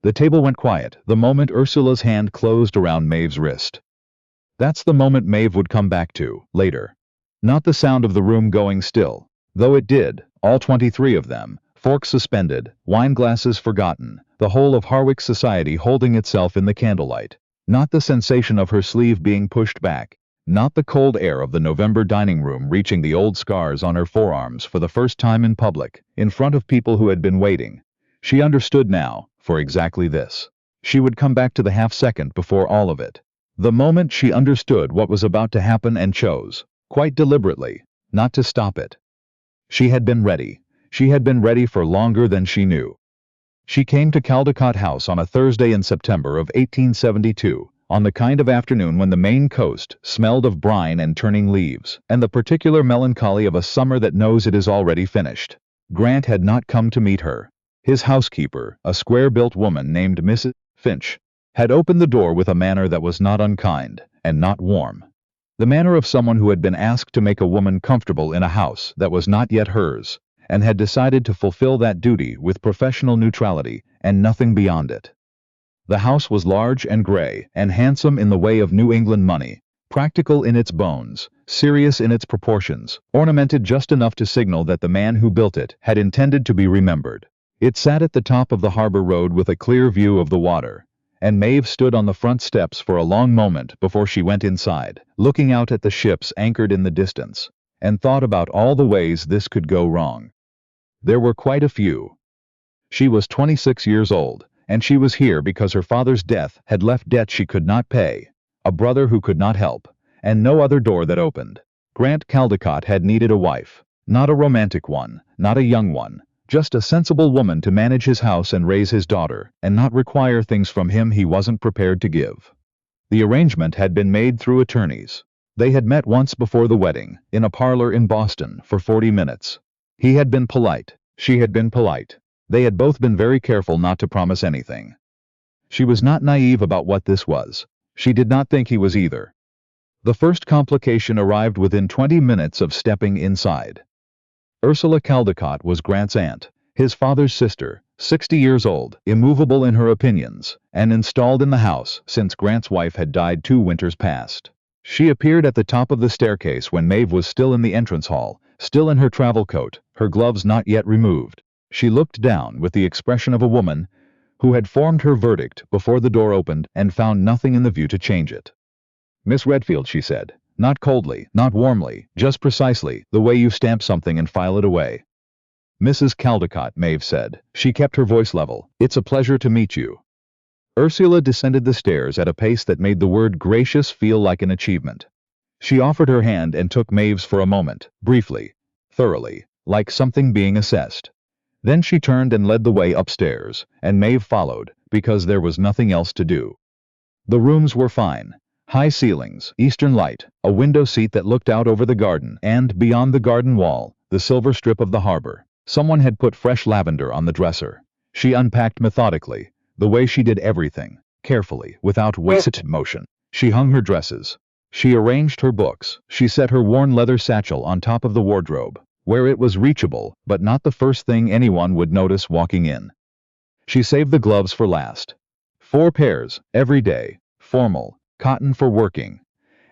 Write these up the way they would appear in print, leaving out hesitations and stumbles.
The table went quiet the moment Ursula's hand closed around Maeve's wrist. That's the moment Maeve would come back to, later. Not the sound of the room going still, though it did, all 23 of them, forks suspended, wine glasses forgotten, the whole of Harwick society holding itself in the candlelight. Not the sensation of her sleeve being pushed back, not the cold air of the November dining room reaching the old scars on her forearms for the first time in public, in front of people who had been waiting. She understood now, for exactly this. She would come back to the half-second before all of it. The moment she understood what was about to happen and chose, quite deliberately, not to stop it. She had been ready. She had been ready for longer than she knew. She came to Calicott House on a Thursday in September of 1872, on the kind of afternoon when the Maine coast smelled of brine and turning leaves, and the particular melancholy of a summer that knows it is already finished. Grant had not come to meet her. His housekeeper, a square-built woman named Mrs. Finch, had opened the door with a manner that was not unkind, and not warm. The manner of someone who had been asked to make a woman comfortable in a house that was not yet hers, and had decided to fulfill that duty with professional neutrality and nothing beyond it. The house was large and gray and handsome in the way of New England money, practical in its bones, serious in its proportions, ornamented just enough to signal that the man who built it had intended to be remembered. It sat at the top of the harbor road with a clear view of the water, and Maeve stood on the front steps for a long moment before she went inside, looking out at the ships anchored in the distance, and thought about all the ways this could go wrong. There were quite a few. She was 26 years old, and she was here because her father's death had left debt she could not pay, a brother who could not help, and no other door that opened. Grant Calicott had needed a wife, not a romantic one, not a young one, just a sensible woman to manage his house and raise his daughter, and not require things from him he wasn't prepared to give. The arrangement had been made through attorneys. They had met once before the wedding, in a parlor in Boston, for 40 minutes. He had been polite. She had been polite. They had both been very careful not to promise anything. She was not naive about what this was. She did not think he was either. The first complication arrived within 20 minutes of stepping inside. Ursula Calicott was Grant's aunt, his father's sister, 60 years old, immovable in her opinions, and installed in the house since Grant's wife had died 2 winters past. She appeared at the top of the staircase when Maeve was still in the entrance hall, still in her travel coat, her gloves not yet removed. She looked down with the expression of a woman who had formed her verdict before the door opened and found nothing in the view to change it. "Miss Redfield," she said, not coldly, not warmly, just precisely the way you stamp something and file it away. "Mrs. Calicott," Maeve said. She kept her voice level. "It's a pleasure to meet you." Ursula descended the stairs at a pace that made the word gracious feel like an achievement. She offered her hand and took Maeve's for a moment, briefly, thoroughly, like something being assessed. Then she turned and led the way upstairs, and Maeve followed, because there was nothing else to do. The rooms were fine. High ceilings, eastern light, a window seat that looked out over the garden, and, beyond the garden wall, the silver strip of the harbor. Someone had put fresh lavender on the dresser. She unpacked methodically, the way she did everything, carefully, without wasted motion. She hung her dresses. She arranged her books. She set her worn leather satchel on top of the wardrobe, where it was reachable, but not the first thing anyone would notice walking in. She saved the gloves for last. 4 pairs, every day, formal, cotton for working,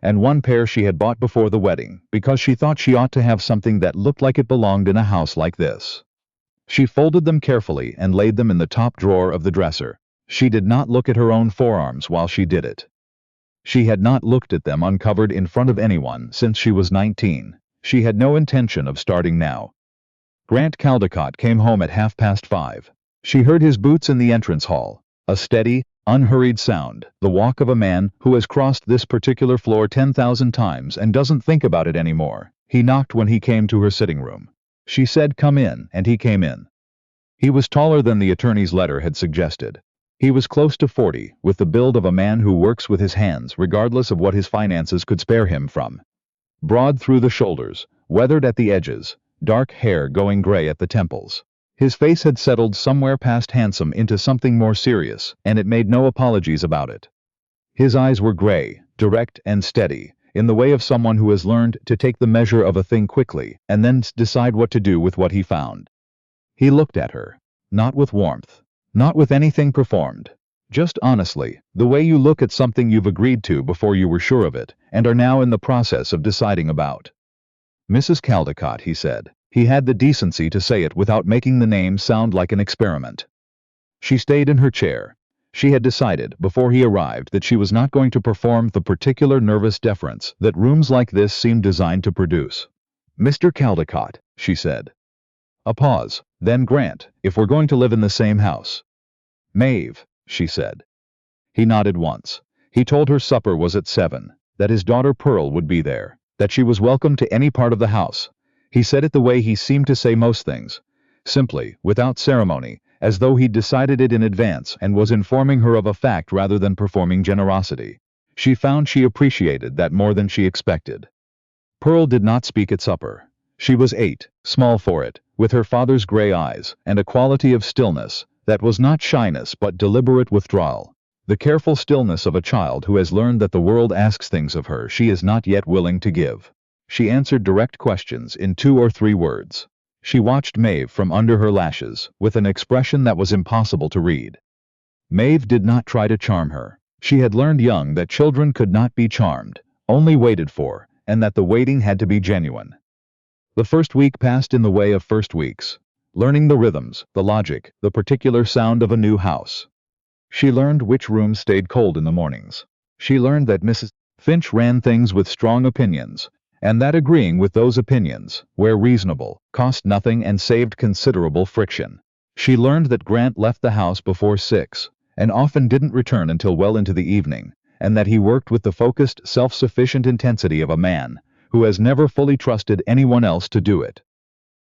and 1 pair she had bought before the wedding, because she thought she ought to have something that looked like it belonged in a house like this. She folded them carefully and laid them in the top drawer of the dresser. She did not look at her own forearms while she did it. She had not looked at them uncovered in front of anyone since she was 19. She had no intention of starting now. Grant Calicott came home at 5:30. She heard his boots in the entrance hall, a steady, unhurried sound, the walk of a man who has crossed this particular floor 10,000 times and doesn't think about it anymore. He knocked when he came to her sitting room. She said, "Come in," and he came in. He was taller than the attorney's letter had suggested. He was close to 40, with the build of a man who works with his hands regardless of what his finances could spare him from. Broad through the shoulders, weathered at the edges, dark hair going gray at the temples. His face had settled somewhere past handsome into something more serious, and it made no apologies about it. His eyes were gray, direct and steady, in the way of someone who has learned to take the measure of a thing quickly and then decide what to do with what he found. He looked at her, not with warmth, Not with anything performed. Just honestly, the way you look at something you've agreed to before you were sure of it, and are now in the process of deciding about. Mrs. Calicott, he said. He had the decency to say it without making the name sound like an experiment. She stayed in her chair. She had decided, before he arrived, that she was not going to perform the particular nervous deference that rooms like this seemed designed to produce. Mr. Calicott, she said. A pause. Then Grant, if we're going to live in the same house. Maeve, she said. He nodded once. He told her supper was at 7, that his daughter Pearl would be there, that she was welcome to any part of the house. He said it the way he seemed to say most things, simply, without ceremony, as though he'd decided it in advance and was informing her of a fact rather than performing generosity. She found she appreciated that more than she expected. Pearl did not speak at supper. She was 8, small for it, with her father's gray eyes, and a quality of stillness that was not shyness but deliberate withdrawal. The careful stillness of a child who has learned that the world asks things of her she is not yet willing to give. She answered direct questions in 2 or 3 words. She watched Maeve from under her lashes, with an expression that was impossible to read. Maeve did not try to charm her. She had learned young that children could not be charmed, only waited for, and that the waiting had to be genuine. The first week passed in the way of first weeks, learning the rhythms, the logic, the particular sound of a new house. She learned which rooms stayed cold in the mornings. She learned that Mrs. Finch ran things with strong opinions, and that agreeing with those opinions, where reasonable, cost nothing and saved considerable friction. She learned that Grant left the house before 6, and often didn't return until well into the evening, and that he worked with the focused, self-sufficient intensity of a man who has never fully trusted anyone else to do it.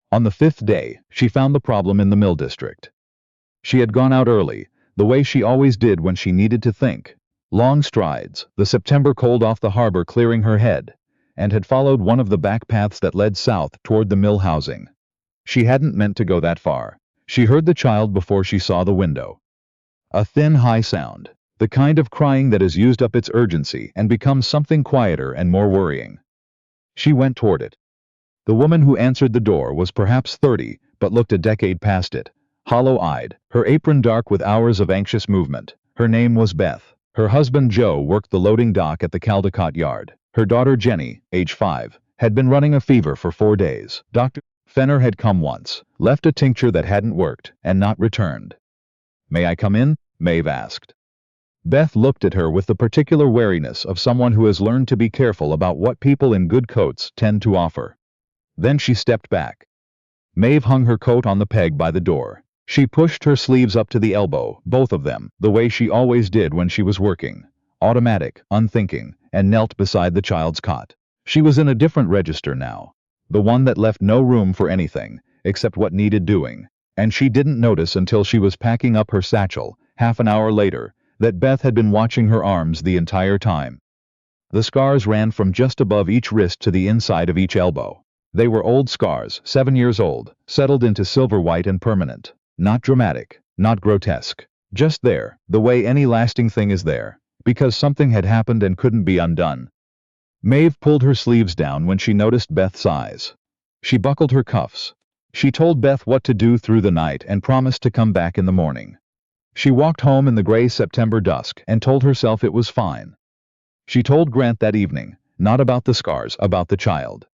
On the 5th day, she found the problem in the mill district. She had gone out early, the way she always did when she needed to think. Long strides, the September cold off the harbor clearing her head, and had followed one of the back paths that led south toward the mill housing. She hadn't meant to go that far. She heard the child before she saw the window. A thin, high sound, the kind of crying that has used up its urgency and become something quieter and more worrying. She went toward it. The woman who answered the door was perhaps 30, but looked a decade past it, hollow-eyed, her apron dark with hours of anxious movement. Her name was Beth. Her husband Joe worked the loading dock at the Calicott yard. Her daughter Jenny, age 5, had been running a fever for 4 days. Dr. Fenner had come once, left a tincture that hadn't worked, and not returned. "May I come in?" Maeve asked. Beth looked at her with the particular wariness of someone who has learned to be careful about what people in good coats tend to offer. Then she stepped back. Maeve hung her coat on the peg by the door. She pushed her sleeves up to the elbow, both of them, the way she always did when she was working. Automatic, unthinking, and knelt beside the child's cot. She was in a different register now. The one that left no room for anything, except what needed doing. And she didn't notice until she was packing up her satchel, half an hour later, that Beth had been watching her arms the entire time. The scars ran from just above each wrist to the inside of each elbow. They were old scars, 7 years old, settled into silver white and permanent. Not dramatic, not grotesque. Just there, the way any lasting thing is there, because something had happened and couldn't be undone. Maeve pulled her sleeves down when she noticed Beth's eyes. She buckled her cuffs. She told Beth what to do through the night and promised to come back in the morning. She walked home in the gray September dusk and told herself it was fine. She told Grant that evening, not about the scars, about the child.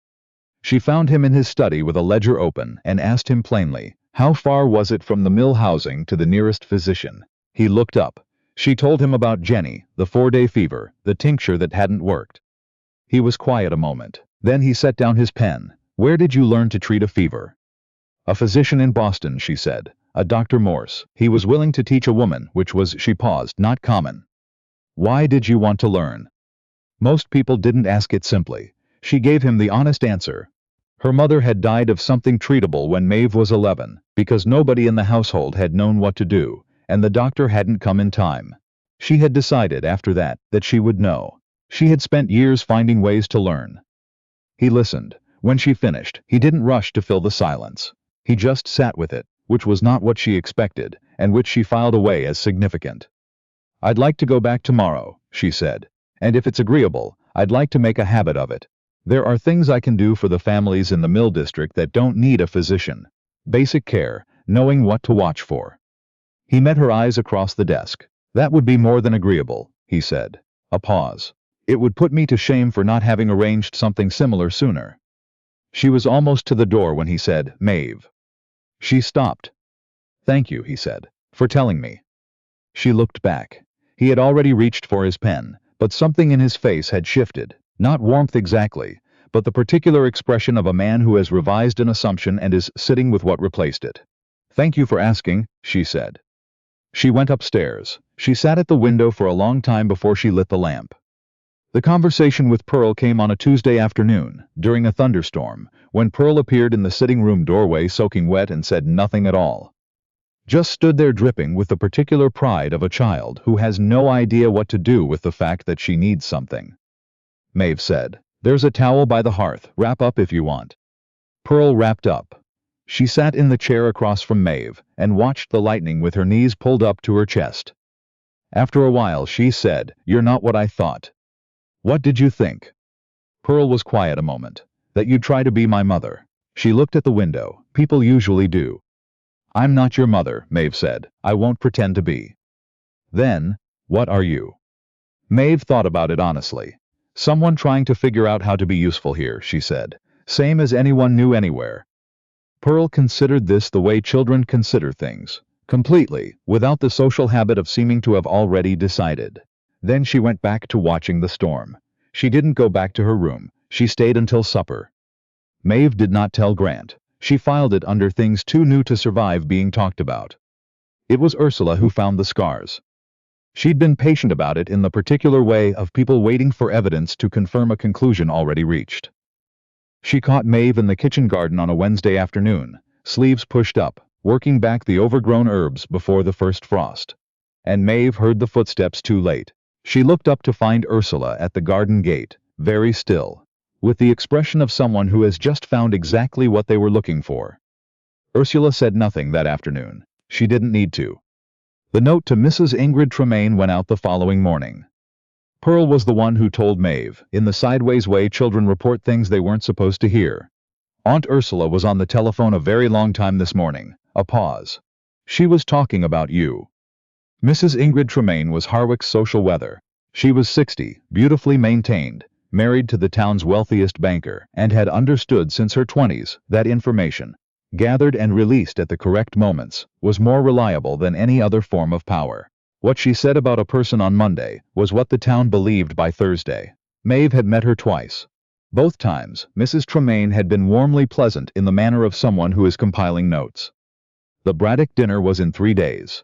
She found him in his study with a ledger open and asked him plainly, how far was it from the mill housing to the nearest physician? He looked up. She told him about Jenny, the 4-day fever, the tincture that hadn't worked. He was quiet a moment. Then he set down his pen. "Where did you learn to treat a fever?" "A physician in Boston," she said. "A Dr. Morse. He was willing to teach a woman, which was," she paused, "not common." "Why did you want to learn?" Most people didn't ask it simply. She gave him the honest answer. Her mother had died of something treatable when Maeve was 11, because nobody in the household had known what to do, and the doctor hadn't come in time. She had decided after that she would know. She had spent years finding ways to learn. He listened. When she finished, he didn't rush to fill the silence. He just sat with it, which was not what she expected, and which she filed away as significant. "I'd like to go back tomorrow," she said. "And if it's agreeable, I'd like to make a habit of it. There are things I can do for the families in the mill district that don't need a physician. Basic care, knowing what to watch for." He met her eyes across the desk. That would be more than agreeable, he said. A pause. It would put me to shame for not having arranged something similar sooner. She was almost to the door when he said, Maeve. She stopped. Thank you, he said, for telling me. She looked back. He had already reached for his pen, but something in his face had shifted. Not warmth exactly, but the particular expression of a man who has revised an assumption and is sitting with what replaced it. Thank you for asking, she said. She went upstairs. She sat at the window for a long time before she lit the lamp. The conversation with Pearl came on a Tuesday afternoon, during a thunderstorm, when Pearl appeared in the sitting room doorway soaking wet and said nothing at all. Just stood there dripping with the particular pride of a child who has no idea what to do with the fact that she needs something. Maeve said, There's a towel by the hearth, wrap up if you want. Pearl wrapped up. She sat in the chair across from Maeve and watched the lightning with her knees pulled up to her chest. After a while she said, You're not what I thought. What did you think? Pearl was quiet a moment. That you'd try to be my mother. She looked at the window. People usually do. I'm not your mother, Maeve said. I won't pretend to be. Then, what are you? Maeve thought about it honestly. Someone trying to figure out how to be useful here, she said. Same as anyone new anywhere. Pearl considered this the way children consider things. Completely, without the social habit of seeming to have already decided. Then she went back to watching the storm. She didn't go back to her room. She stayed until supper. Maeve did not tell Grant. She filed it under things too new to survive being talked about. It was Ursula who found the scars. She'd been patient about it in the particular way of people waiting for evidence to confirm a conclusion already reached. She caught Maeve in the kitchen garden on a Wednesday afternoon, sleeves pushed up, working back the overgrown herbs before the first frost. And Maeve heard the footsteps too late. She looked up to find Ursula at the garden gate, very still, with the expression of someone who has just found exactly what they were looking for. Ursula said nothing that afternoon. She didn't need to. The note to Mrs. Ingrid Tremaine went out the following morning. Pearl was the one who told Maeve, in the sideways way children report things they weren't supposed to hear. Aunt Ursula was on the telephone a very long time this morning. A pause. She was talking about you. Mrs. Ingrid Tremaine was Harwick's social weather. She was 60, beautifully maintained, married to the town's wealthiest banker, and had understood since her 20s that information, gathered and released at the correct moments, was more reliable than any other form of power. What she said about a person on Monday was what the town believed by Thursday. Maeve had met her twice. Both times, Mrs. Tremaine had been warmly pleasant in the manner of someone who is compiling notes. The Bradock dinner was in 3 days.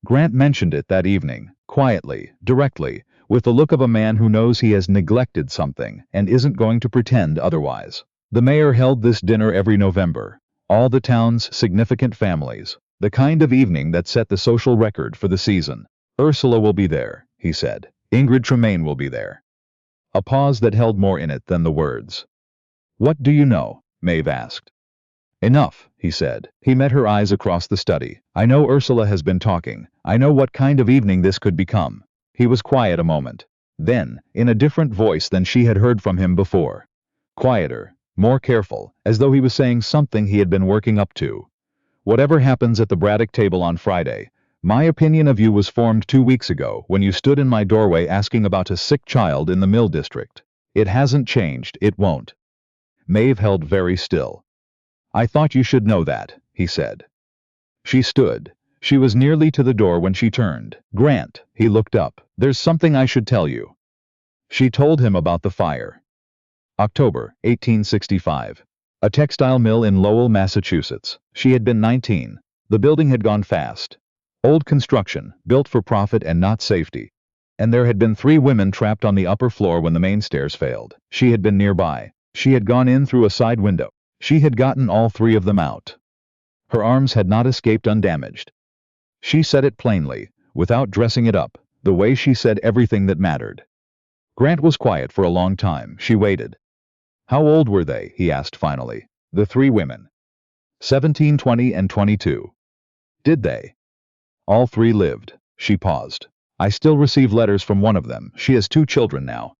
Grant mentioned it that evening, quietly, directly, with the look of a man who knows he has neglected something and isn't going to pretend otherwise. The mayor held this dinner every November. All the town's significant families. The kind of evening that set the social record for the season. Ursula will be there, he said. Ingrid Tremaine will be there. A pause that held more in it than the words. What do you know? Maeve asked. Enough, he said. He met her eyes across the study. I know Ursula has been talking. I know what kind of evening this could become. He was quiet a moment. Then, in a different voice than she had heard from him before. Quieter, more careful, as though he was saying something he had been working up to. Whatever happens at the Bradock table on Friday, my opinion of you was formed 2 weeks ago when you stood in my doorway asking about a sick child in the Mill District. It hasn't changed, it won't. Maeve held very still. I thought you should know that, he said. She stood. She was nearly to the door when she turned. Grant, he looked up. There's something I should tell you. She told him about the fire. October, 1865. A textile mill in Lowell, Massachusetts. She had been 19. The building had gone fast. Old construction, built for profit and not safety. And there had been 3 women trapped on the upper floor when the main stairs failed. She had been nearby. She had gone in through a side window. She had gotten all 3 of them out. Her arms had not escaped undamaged. She said it plainly, without dressing it up, the way she said everything that mattered. Grant was quiet for a long time. She waited. How old were they? He asked finally. The 3 women. 17, 20, and 22. Did they? All 3 lived. She paused. I still receive letters from one of them. She has 2 children now.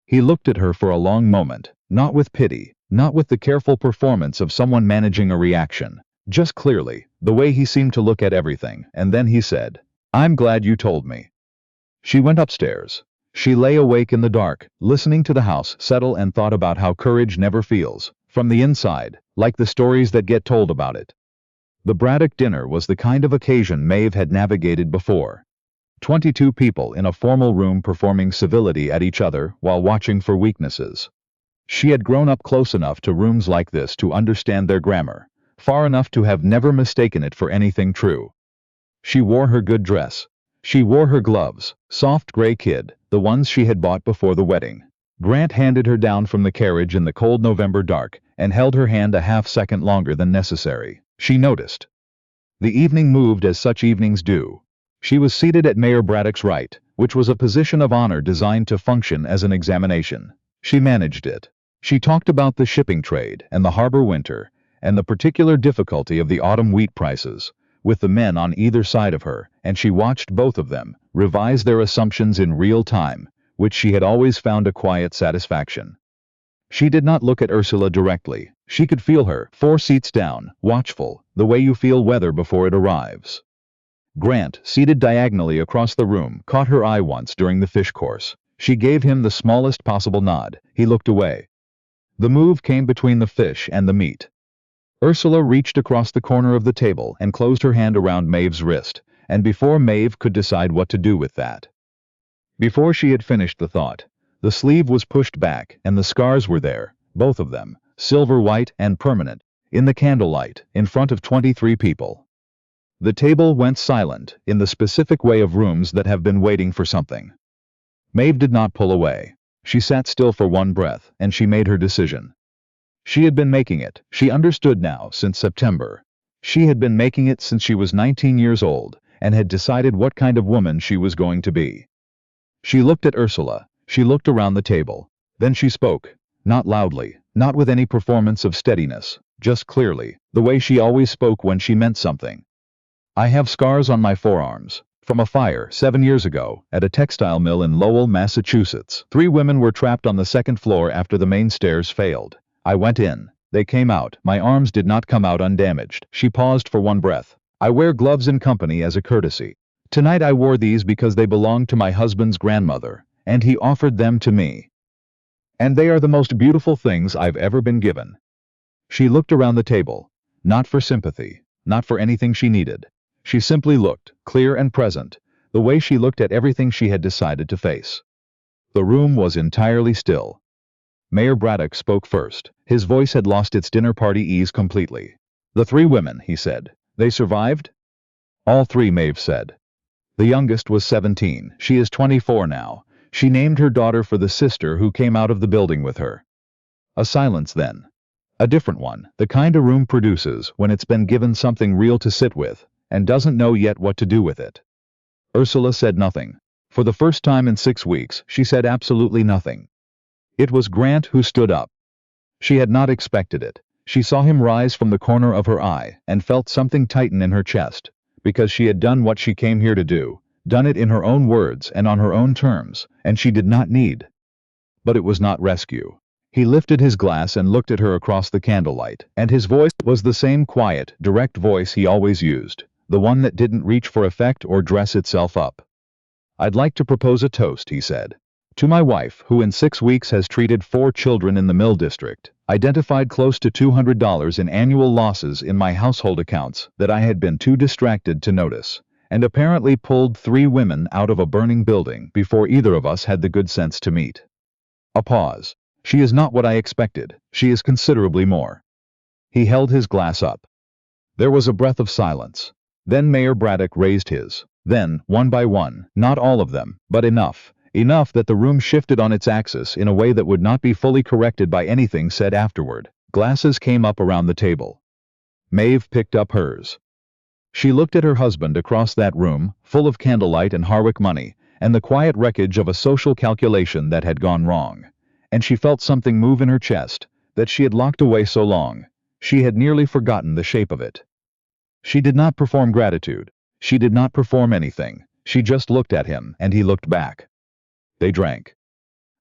He looked at her for a long moment, not with pity, not with the careful performance of someone managing a reaction, Just clearly, the way he seemed to look at everything, and then he said, "I'm glad you told me." She went upstairs. She lay awake in the dark, listening to the house settle and thought about how courage never feels, from the inside, like the stories that get told about it. The Bradock dinner was the kind of occasion Maeve had navigated before. 22 people in a formal room performing civility at each other while watching for weaknesses. She had grown up close enough to rooms like this to understand their grammar, far enough to have never mistaken it for anything true. She wore her good dress. She wore her gloves, soft gray kid, the ones she had bought before the wedding. Grant handed her down from the carriage in the cold November dark and held her hand a half-second longer than necessary. She noticed. The evening moved as such evenings do. She was seated at Mayor Bradock's right, which was a position of honor designed to function as an examination. She managed it. She talked about the shipping trade and the harbor winter, and the particular difficulty of the autumn wheat prices, with the men on either side of her, and she watched both of them revise their assumptions in real time, which she had always found a quiet satisfaction. She did not look at Ursula directly. She could feel her, 4 seats down, watchful, the way you feel weather before it arrives. Grant, seated diagonally across the room, caught her eye once during the fish course. She gave him the smallest possible nod. He looked away. The move came between the fish and the meat. Ursula reached across the corner of the table and closed her hand around Maeve's wrist, and before Maeve could decide what to do with that. Before she had finished the thought, the sleeve was pushed back and the scars were there, both of them, silver white and permanent, in the candlelight, in front of 23 people. The table went silent, in the specific way of rooms that have been waiting for something. Maeve did not pull away. She sat still for one breath, and she made her decision. She had been making it, she understood now, since September. She had been making it since she was 19 years old, and had decided what kind of woman she was going to be. She looked at Ursula. She looked around the table. Then she spoke, not loudly, not with any performance of steadiness, just clearly, the way she always spoke when she meant something. "I have scars on my forearms. From a fire 7 years ago, at a textile mill in Lowell, Massachusetts. 3 women were trapped on the 2nd floor after the main stairs failed. I went in. They came out. My arms did not come out undamaged." She paused for one breath. "I wear gloves in company as a courtesy. Tonight I wore these because they belonged to my husband's grandmother, and he offered them to me. And they are the most beautiful things I've ever been given." She looked around the table, not for sympathy, not for anything she needed. She simply looked, clear and present, the way she looked at everything she had decided to face. The room was entirely still. Mayor Bradock spoke first. His voice had lost its dinner party ease completely. "The 3 women," he said. "They survived?" "All 3," Maeve said. "The youngest was 17. She is 24 now. She named her daughter for the sister who came out of the building with her." A silence then. A different one, the kind a room produces when it's been given something real to sit with, and doesn't know yet what to do with it. Ursula said nothing. For the first time in 6 weeks, she said absolutely nothing. It was Grant who stood up. She had not expected it. She saw him rise from the corner of her eye and felt something tighten in her chest, because she had done what she came here to do, done it in her own words and on her own terms, and she did not need. But it was not rescue. He lifted his glass and looked at her across the candlelight, and his voice was the same quiet, direct voice he always used, the one that didn't reach for effect or dress itself up. "I'd like to propose a toast," he said. "To my wife, who in 6 weeks has treated 4 children in the Mill District, identified close to $200 in annual losses in my household accounts that I had been too distracted to notice, and apparently pulled 3 women out of a burning building before either of us had the good sense to meet." A pause. "She is not what I expected. She is considerably more." He held his glass up. There was a breath of silence. Then Mayor Bradock raised his. Then, one by one, not all of them, but enough that the room shifted on its axis in a way that would not be fully corrected by anything said afterward. Glasses came up around the table. Maeve picked up hers. She looked at her husband across that room, full of candlelight and Harwick money, and the quiet wreckage of a social calculation that had gone wrong. And she felt something move in her chest, that she had locked away so long. She had nearly forgotten the shape of it. She did not perform gratitude. She did not perform anything. She just looked at him, and he looked back. They drank.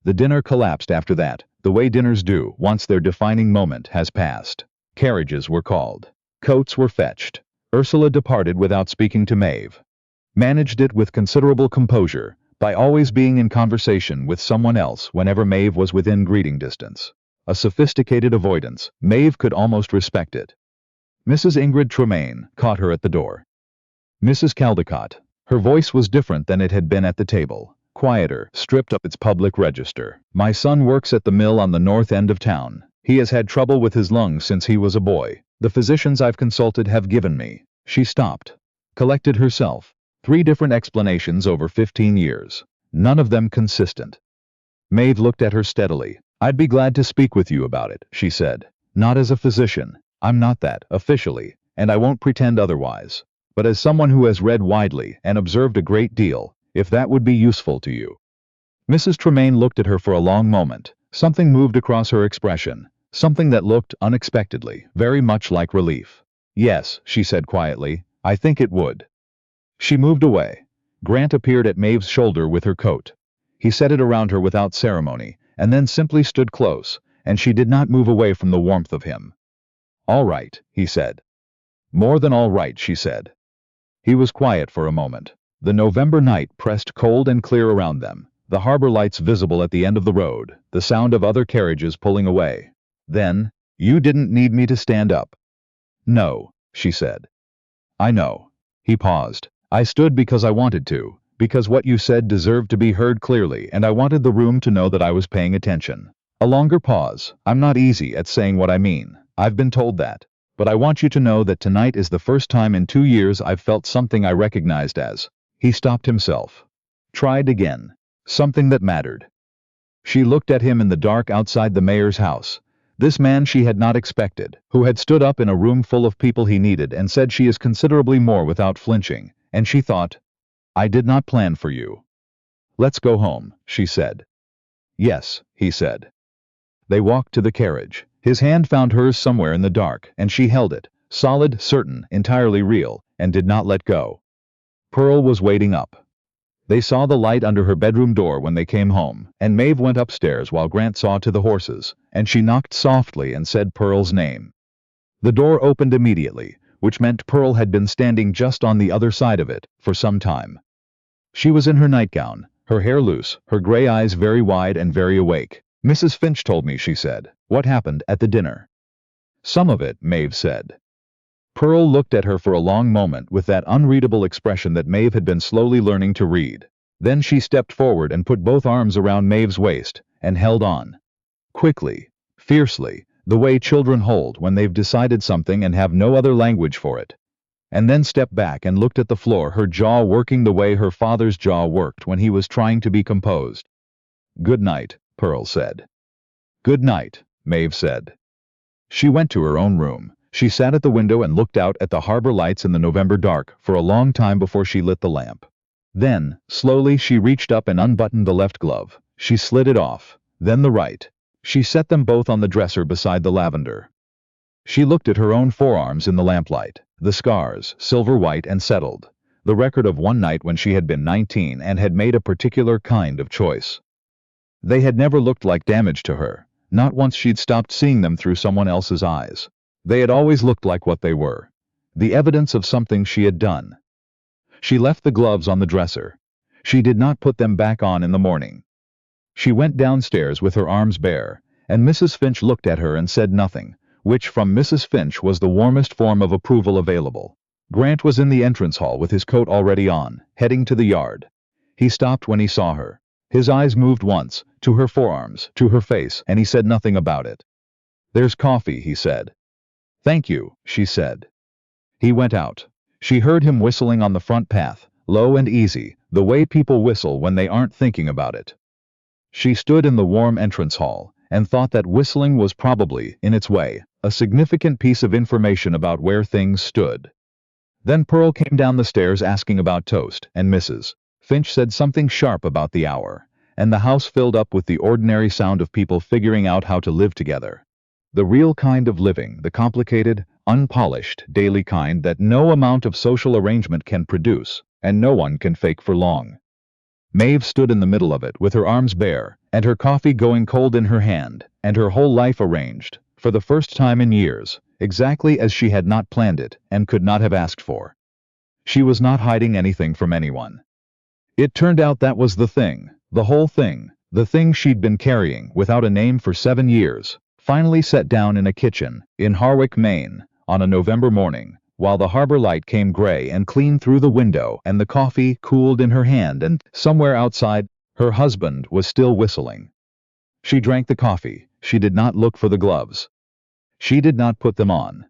The dinner collapsed after that, the way dinners do once their defining moment has passed. Carriages were called. Coats were fetched. Ursula departed without speaking to Maeve. Managed it with considerable composure, by always being in conversation with someone else whenever Maeve was within greeting distance. A sophisticated avoidance, Maeve could almost respect it. Mrs. Ingrid Tremaine caught her at the door. Mrs. Calicott. Her voice was different than it had been at the table, quieter, stripped of its public register. My son works at the mill on the north end of town. He has had trouble with his lungs since he was a boy. The physicians I've consulted have given me. She stopped. Collected herself. 3 different explanations over 15 years. None of them consistent. Maeve looked at her steadily. I'd be glad to speak with you about it, she said. Not as a physician. I'm not that, officially, and I won't pretend otherwise. But as someone who has read widely and observed a great deal, if that would be useful to you. Mrs. Tremaine looked at her for a long moment. Something moved across her expression. Something that looked, unexpectedly, very much like relief. Yes, she said quietly, I think it would. She moved away. Grant appeared at Maeve's shoulder with her coat. He set it around her without ceremony, and then simply stood close, and she did not move away from the warmth of him. All right, he said. More than all right, she said. He was quiet for a moment. The November night pressed cold and clear around them, the harbor lights visible at the end of the road, the sound of other carriages pulling away. Then, you didn't need me to stand up. No, she said. I know. He paused. I stood because I wanted to, because what you said deserved to be heard clearly, and I wanted the room to know that I was paying attention. A longer pause. I'm not easy at saying what I mean. I've been told that. But I want you to know that tonight is the first time in 2 years I've felt something I recognized as. He stopped himself. Tried again. Something that mattered. She looked at him in the dark outside the mayor's house. This man she had not expected, who had stood up in a room full of people he needed and said she is considerably more without flinching, and she thought, I did not plan for you. Let's go home, she said. Yes, he said. They walked to the carriage. His hand found hers somewhere in the dark, and she held it, solid, certain, entirely real, and did not let go. Pearl was waiting up. They saw the light under her bedroom door when they came home, and Maeve went upstairs while Grant saw to the horses, and she knocked softly and said Pearl's name. The door opened immediately, which meant Pearl had been standing just on the other side of it for some time. She was in her nightgown, her hair loose, her gray eyes very wide and very awake. Mrs. Finch told me, she said. What happened at the dinner? Some of it, Maeve said. Pearl looked at her for a long moment with that unreadable expression that Maeve had been slowly learning to read. Then she stepped forward and put both arms around Maeve's waist, and held on. Quickly, fiercely, the way children hold when they've decided something and have no other language for it. And then stepped back and looked at the floor, her jaw working the way her father's jaw worked when he was trying to be composed. Good night, Pearl said. Good night, Maeve said. She went to her own room. She sat at the window and looked out at the harbor lights in the November dark for a long time before she lit the lamp. Then, slowly, she reached up and unbuttoned the left glove. She slid it off, then the right. She set them both on the dresser beside the lavender. She looked at her own forearms in the lamplight, the scars, silver white and settled, the record of one night when she had been 19 and had made a particular kind of choice. They had never looked like damage to her, not once she'd stopped seeing them through someone else's eyes. They had always looked like what they were, the evidence of something she had done. She left the gloves on the dresser. She did not put them back on in the morning. She went downstairs with her arms bare, and Mrs. Finch looked at her and said nothing, which from Mrs. Finch was the warmest form of approval available. Grant was in the entrance hall with his coat already on, heading to the yard. He stopped when he saw her. His eyes moved once, to her forearms, to her face, and he said nothing about it. There's coffee, he said. Thank you, she said. He went out. She heard him whistling on the front path, low and easy, the way people whistle when they aren't thinking about it. She stood in the warm entrance hall, and thought that whistling was probably, in its way, a significant piece of information about where things stood. Then Pearl came down the stairs asking about toast, and Mrs. Finch said something sharp about the hour, and the house filled up with the ordinary sound of people figuring out how to live together. The real kind of living, the complicated, unpolished, daily kind that no amount of social arrangement can produce, and no one can fake for long. Maeve stood in the middle of it with her arms bare, and her coffee going cold in her hand, and her whole life arranged, for the first time in years, exactly as she had not planned it and could not have asked for. She was not hiding anything from anyone. It turned out that was the thing, the whole thing, the thing she'd been carrying without a name for 7 years, finally set down in a kitchen, in Harwich, Maine, on a November morning, while the harbor light came gray and clean through the window and the coffee cooled in her hand, and somewhere outside, her husband was still whistling. She drank the coffee. She did not look for the gloves. She did not put them on.